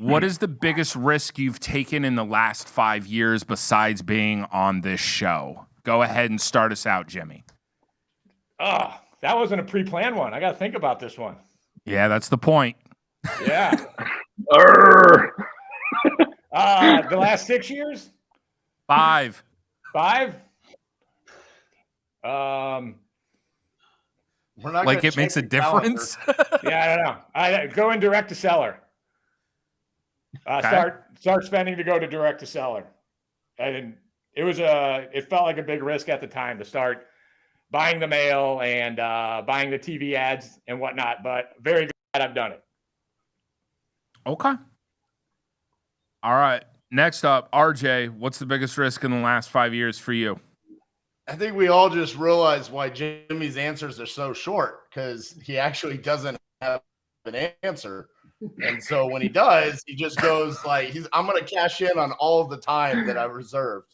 What is the biggest risk you've taken in the last 5 years besides being on this show? Go ahead and start us out, Jimmy. Oh, that wasn't a pre-planned one. I got to think about this one. Yeah, that's the point. Yeah. The last 6 years? 5. 5? We're not like it makes a difference? Yeah, I don't know. I go in direct to seller. Okay. Start spending to go to direct to seller. And it felt like a big risk at the time to start buying the mail and buying the TV ads and whatnot, but very glad I've done it. Okay. All right. Next up, RJ, what's the biggest risk in the last 5 years for you? I think we all just realized why Jimmy's answers are so short, because he actually doesn't have an answer. And so when he does, he just goes like, I'm going to cash in on all of the time that I reserved.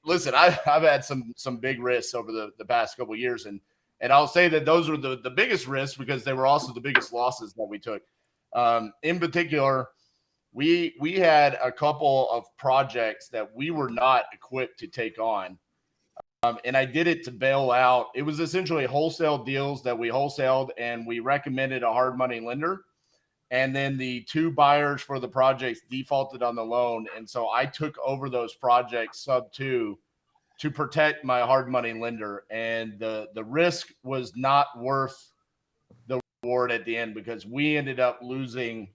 Listen, I've had some big risks over the past couple of years. And I'll say that those were the biggest risks because they were also the biggest losses that we took. In particular, we had a couple of projects that we were not equipped to take on. And I did it to bail out. It was essentially wholesale deals that we wholesaled, and we recommended a hard money lender. And then the 2 buyers for the projects defaulted on the loan. And so I took over those projects sub 2 to protect my hard money lender. And the risk was not worth the reward at the end, because we ended up losing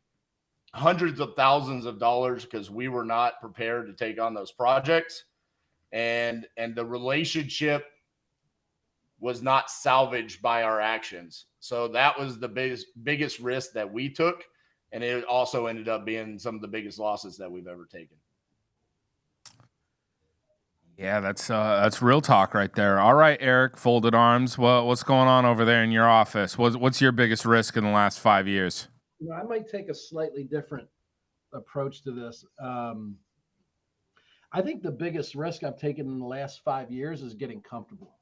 hundreds of thousands of dollars because we were not prepared to take on those projects. And the relationship was not salvaged by our actions. So that was the biggest risk that we took. And it also ended up being some of the biggest losses that we've ever taken. Yeah, that's real talk right there. All right, Eric, folded arms. What's going on over there in your office? What's your biggest risk in the last 5 years? I might take a slightly different approach to this. I think the biggest risk I've taken in the last 5 years is getting comfortable.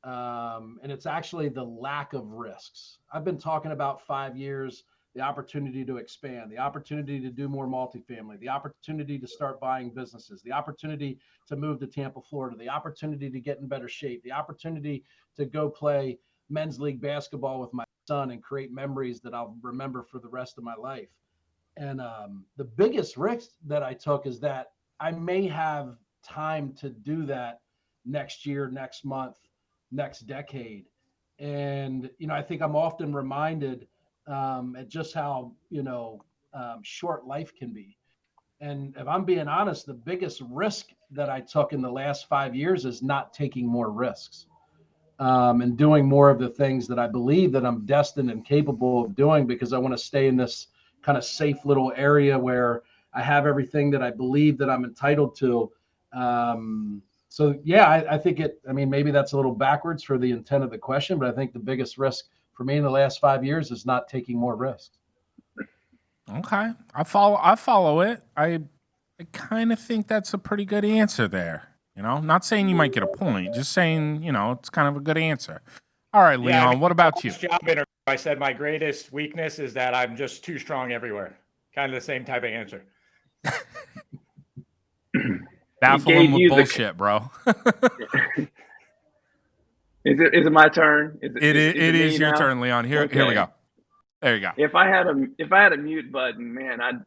And it's actually the lack of risks. I've been talking about 5 years, the opportunity to expand, the opportunity to do more multifamily, the opportunity to start buying businesses, the opportunity to move to Tampa, Florida, the opportunity to get in better shape, the opportunity to go play men's league basketball with my son and create memories that I'll remember for the rest of my life. And the biggest risk that I took is that I may have time to do that next year, next month, next decade. And, I think I'm often reminded at just how, short life can be. And if I'm being honest, the biggest risk that I took in the last 5 years is not taking more risks and doing more of the things that I believe that I'm destined and capable of doing, because I want to stay in this kind of safe little area where I have everything that I believe that I'm entitled to. So yeah, I think maybe that's a little backwards for the intent of the question, but I think the biggest risk for me in the last 5 years is not taking more risks. Okay. I follow it. I kind of think that's a pretty good answer there. Not saying you might get a point, just saying, it's kind of a good answer. All right, Leon, what about you? Job interview, I said my greatest weakness is that I'm just too strong everywhere. Kind of the same type of answer. Baffle him with bullshit, bro. Is it my turn? Is it is your turn, Leon. Here we go. There you go. If I had a mute button, man, I'd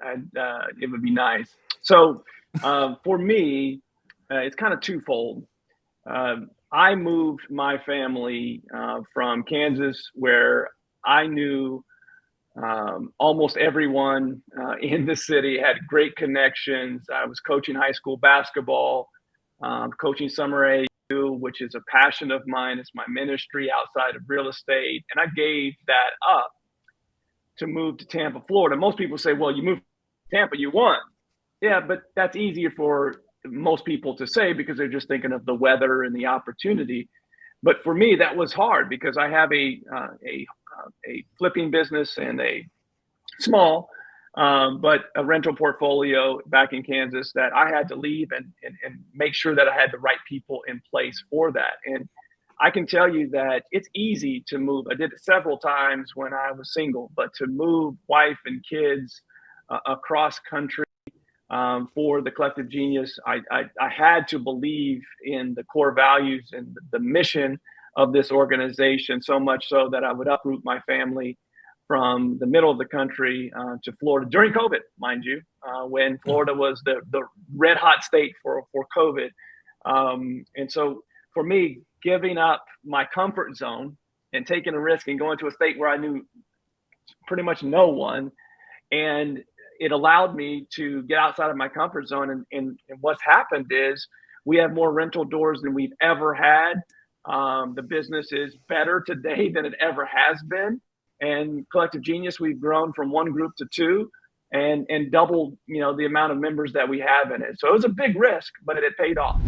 it would be nice. So for me, it's kind of twofold. I moved my family from Kansas, where I knew almost everyone in the city, had great connections. I was coaching high school basketball, coaching summer AU, which is a passion of mine. It's my ministry outside of real estate. And I gave that up to move to Tampa, Florida. Most people say, well, you moved to Tampa, you won. Yeah, but that's easier for most people to say because they're just thinking of the weather and the opportunity. But for me, that was hard because I have a flipping business and a small, but a rental portfolio back in Kansas that I had to leave and make sure that I had the right people in place for that. And I can tell you that it's easy to move. I did it several times when I was single, but to move wife and kids across country for the Collective Genius, I had to believe in the core values and the mission of this organization, so much so that I would uproot my family from the middle of the country to Florida during COVID, mind you, when Florida was the red hot state for COVID. And so for me, giving up my comfort zone and taking a risk and going to a state where I knew pretty much no one, and it allowed me to get outside of my comfort zone. And what's happened is we have more rental doors than we've ever had. The business is better today than it ever has been. And Collective Genius, we've grown from one group to two and doubled, the amount of members that we have in it. So it was a big risk, but it paid off.